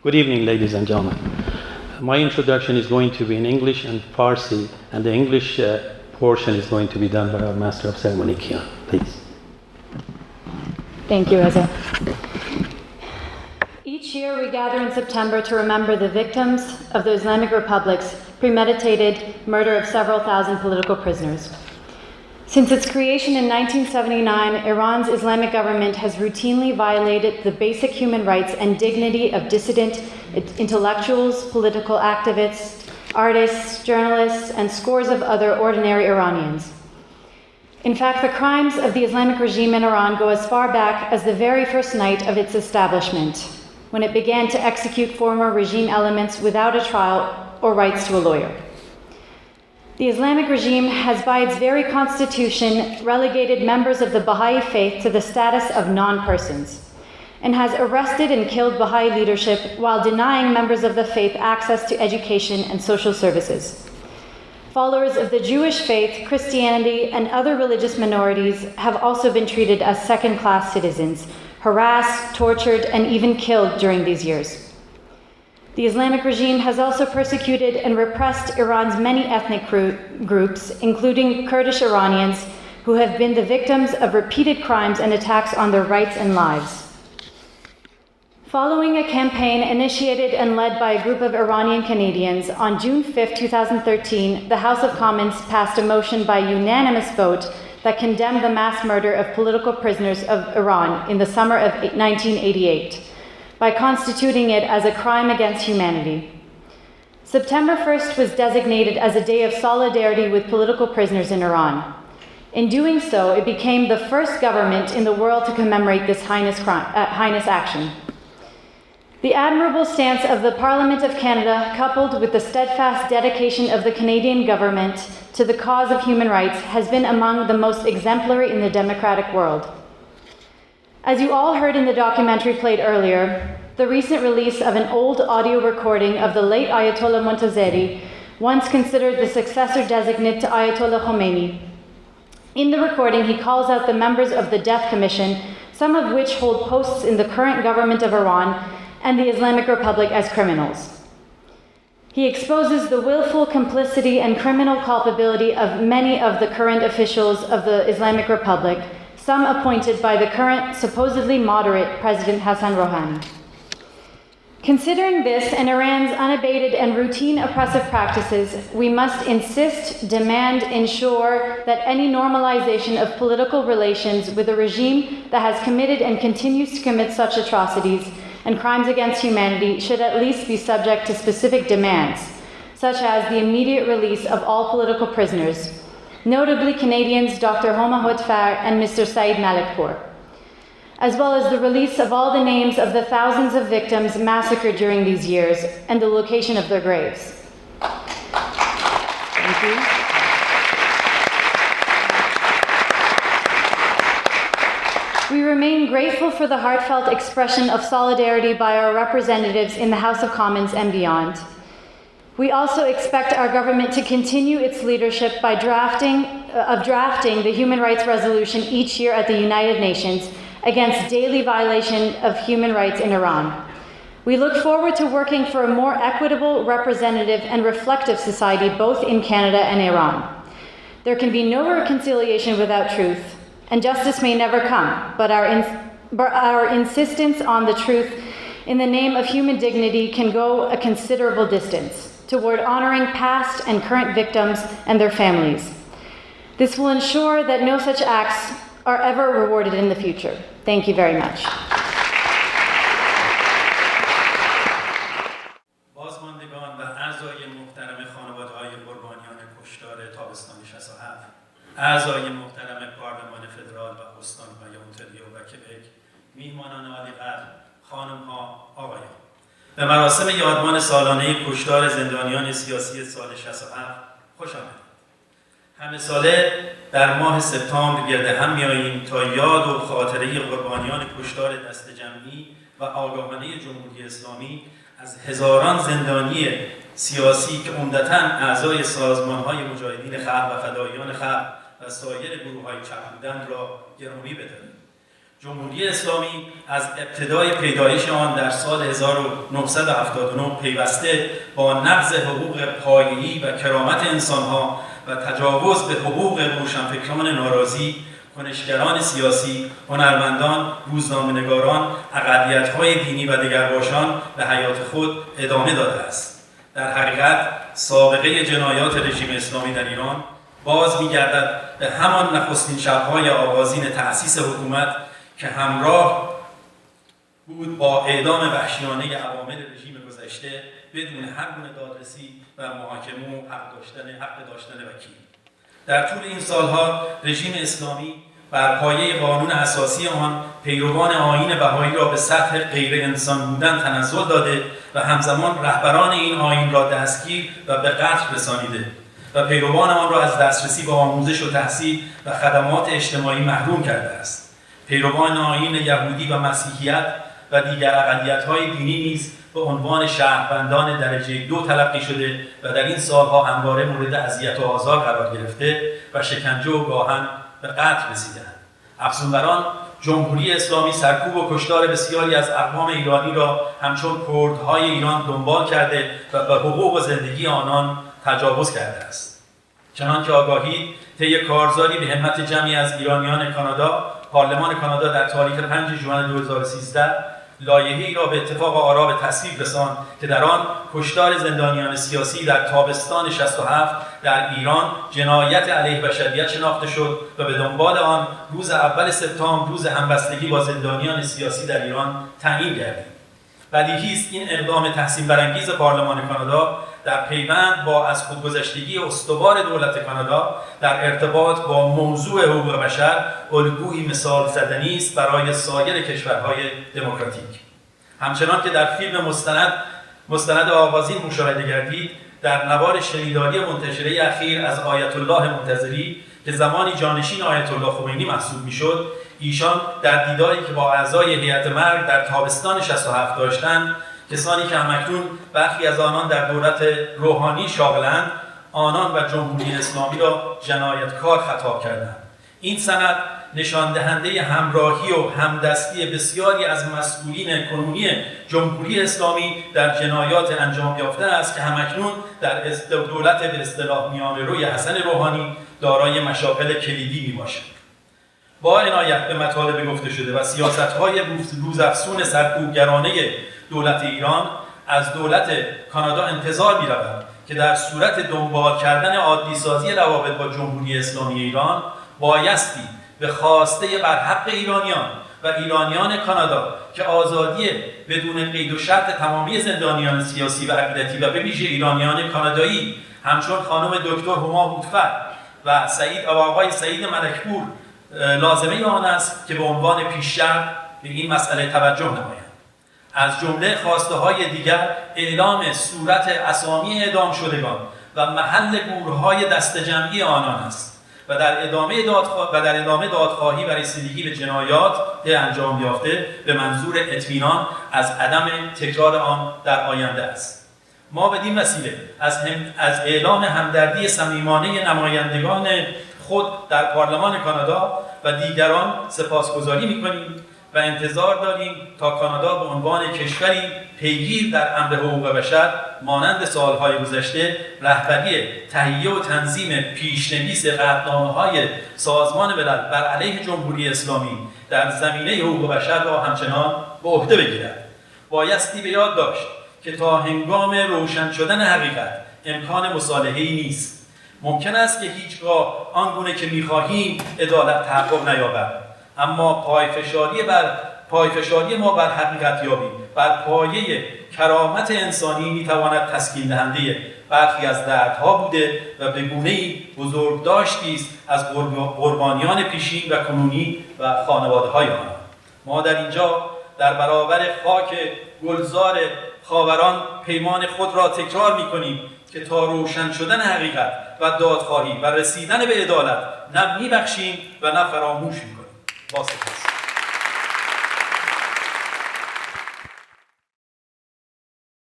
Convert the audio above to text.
Good evening, ladies and gentlemen. My introduction is going to be in English and Farsi, and the English portion is going to be done by our Master of Ceremony, Kian. Please. Thank you, Reza. Each year we gather in September to remember the victims of the Islamic Republic's premeditated murder of several thousand political prisoners. Since its creation in 1979, Iran's Islamic government has routinely violated the basic human rights and dignity of dissident intellectuals, political activists, artists, journalists, and scores of other ordinary Iranians. In fact, the crimes of the Islamic regime in Iran go as far back as the very first night of its establishment, when it began to execute former regime elements without a trial or rights to a lawyer. The Islamic regime has, by its very constitution, relegated members of the Baha'i faith to the status of non-persons, and has arrested and killed Baha'i leadership while denying members of the faith access to education and social services. Followers of the Jewish faith, Christianity, and other religious minorities have also been treated as second-class citizens, harassed, tortured, and even killed during these years. The Islamic regime has also persecuted and repressed Iran's many ethnic groups, including Kurdish Iranians, who have been the victims of repeated crimes and attacks on their rights and lives. Following a campaign initiated and led by a group of Iranian Canadians, on June 5, 2013, the House of Commons passed a motion by unanimous vote that condemned the mass murder of political prisoners of Iran in the summer of 1988. By constituting it as a crime against humanity. September 1st was designated as a day of solidarity with political prisoners in Iran. In doing so, it became the first government in the world to commemorate this heinous action. The admirable stance of the Parliament of Canada, coupled with the steadfast dedication of the Canadian government to the cause of human rights, has been among the most exemplary in the democratic world. As you all heard in the documentary played earlier, the recent release of an old audio recording of the late Ayatollah Montazeri, once considered the successor designate to Ayatollah Khomeini. In the recording, he calls out the members of the Death Commission, some of which hold posts in the current government of Iran and the Islamic Republic, as criminals. He exposes the willful complicity and criminal culpability of many of the current officials of the Islamic Republic, some appointed by the current supposedly moderate President Hassan Rouhani. Considering this and Iran's unabated and routine oppressive practices, we must insist, demand, ensure that any normalization of political relations with a regime that has committed and continues to commit such atrocities and crimes against humanity should at least be subject to specific demands, such as the immediate release of all political prisoners, notably Canadians Dr. Homa Hotfar and Mr. Saeed Malikpour, as well as the release of all the names of the thousands of victims massacred during these years and the location of their graves. Thank you. We remain grateful for the heartfelt expression of solidarity by our representatives in the House of Commons and beyond. We also expect our government to continue its leadership by drafting the Human Rights Resolution each year at the United Nations against daily violation of human rights in Iran. We look forward to working for a more equitable, representative, and reflective society both in Canada and Iran. There can be no reconciliation without truth, and justice may never come, but our insistence on the truth in the name of human dignity can go a considerable distance toward honoring past and current victims and their families. This will ensure that no such acts are ever rewarded in the future. Thank you very much. بازماندگان و اعضای محترم خانواده‌های قربانیان کشتار تابستان 67 اعضای محترم پارلمان فدرال و استان‌های اونتاریو و کبک، میهمانان عالی‌قدر، خانم‌ها، آقایان، به مراسم یادمان سالانه کشتار زندانیان سیاسی سال 67 خوش آمدید. همه ساله در ماه سپتامبر گرد هم میاییم تا یاد و خاطره قربانیان کشتار دست جمعی و آگاهانه جمهوری اسلامی از هزاران زندانی سیاسی که عمدتاً اعضای سازمان‌های مجاهدین خلق و فداییان خلق و سایر گروه‌های چپ بودند را گرامی بداریم. جمهوری اسلامی از ابتدای پیدایش آن در سال 1979 پیوسته با نقض حقوق پایه‌ای و کرامت انسانها و تجاوز به حقوق روشنفکران ناراضی، کنشگران سیاسی، هنرمندان، روزنامه‌نگاران، اقلیت‌های دینی و دگرباشان به حیات خود ادامه داده است. در حقیقت سابقه جنایات رژیم اسلامی در ایران باز می‌گردد به همان نخستین شب‌های آغازین تأسیس حکومت که همراه بود با اعدام وحشیانه عوامل رژیم گذشته بدون هر گونه دادرسی و محاکمه و حق داشتن وکیل. در طول این سالها رژیم اسلامی بر پایه قانون اساسی آن پیروان آیین بهایی را به سطح غیر انسان بودن تنزل داده و همزمان رهبران این آیین را دستگیر و به قتل رسانیده و پیروان آن را از دسترسی به آموزش و تحصیل و خدمات اجتماعی محروم کرده است. پیروان آیین یهودی و مسیحیت و دیگر اقلیت‌های دینی نیز به عنوان شهروندان درجه 2 تلقی شده و در این سالها همواره مورد اذیت و آزار قرار گرفته و شکنجه و گاهن به قتل رسیدند. افزون بر آن، جمهوری اسلامی سرکوب و کشتار بسیاری از اقوام ایرانی را همچون کردهای ایران دنبال کرده و به حقوق و زندگی آنان تجاوز کرده است. چنانکه آگاهید، طی کارزاری به همت جمعی از ایرانیان کانادا، پارلمان کانادا در تاریخ 5 ژوئن 2013 لایحه‌ای را به اتفاق آرا به تصویب رساند که در آن کشتار زندانیان سیاسی در تابستان 67 در ایران جنایت علیه بشریت شناخته شد و به دنبال آن روز اول سپتامبر روز همبستگی با زندانیان سیاسی در ایران تعیین گردید. بدیهی است این اقدام تحسین برانگیز پارلمان کانادا در پیوند با از خودگذشتگی استوار دولت کانادا در ارتباط با موضوع حقوق بشر الگویی مثال زدنی است برای سایر کشورهای دموکراتیک. همچنان که در فیلم مستند آغازین مشاهده گردید، در نوار شنیداری منتشره اخیر از آیت الله منتظری که زمانی جانشین آیت الله خمینی محسوب میشد، ایشان در دیداری که با اعضای هیئت مرگ در تابستان 67 داشتند، کسانی که همکنون برخی از آنان در دولت روحانی شاغلند، آنان و جمهوری اسلامی را جنایتکار خطاب کردند. این سند نشان دهنده همراهی و همدستی بسیاری از مسئولین کنونی جمهوری اسلامی در جنایات انجام یافته است که همکنون در دولت به اصطلاح میانه‌روی حسن روحانی دارای مشاغل کلیدی میباشد. با عنایت به مطالب گفته شده و سیاست‌های روزافزون سرکوبگرانه دولت ایران، از دولت کانادا انتظار می‌رود که در صورت دنبال کردن عادی‌سازی روابط با جمهوری اسلامی ایران بایستی به خواسته برحق ایرانیان و ایرانیان کانادا که آزادی بدون قید و شرط تمامی زندانیان سیاسی و عقیدتی و به ویژه ایرانیان کانادایی همچون خانم دکتر هما هوتفر و آقای سعید ملکپور لازمه آن است که به عنوان پیش شرط به این مسئله توجه نمایند. از جمله خواسته های دیگر اعلام صورت اسامی اعدام شدگان و محل گورهای دسته‌جمعی آنان است و در ادامه دادخواهی و رسیدگی به جنایات انجام یافته به منظور اطمینان از عدم تکرار آن در آینده است. ما بدین وسیله از اعلام همدردی صمیمانه نمایندگان خود در پارلمان کانادا و دیگران سپاسگزاری می‌کنیم و انتظار داریم تا کانادا به عنوان کشوری پیگیر در امر حقوق بشر مانند سالهای گذشته رهبری تهیه و تنظیم پیشنویس قطعنامه‌های سازمان ملل بر علیه جمهوری اسلامی در زمینه حقوق بشر را همچنان به عهده بگیرد. بایستی به یاد داشت که تا هنگام روشن شدن حقیقت امکان مصالحه‌ای نیست. ممکن است که هیچگاه آنگونه که می‌خواهیم عدالت تحقق نیابد، اما پایفشاری ما بر حقیقت یابی بر پایه کرامت انسانی میتواند تسکین دهنده برخی از دردها بوده و به گونه‌ای بزرگداشتی است از قربانیان پیشین و کنونی و خانواده‌های آنها. ما در اینجا در برابر خاک گلزار خاوران پیمان خود را تکرار می‌کنیم که تا روشن شدن حقیقت و دادخواهی و رسیدن به عدالت نه می‌بخشیم و نه فراموش می‌کنیم. با سپاس.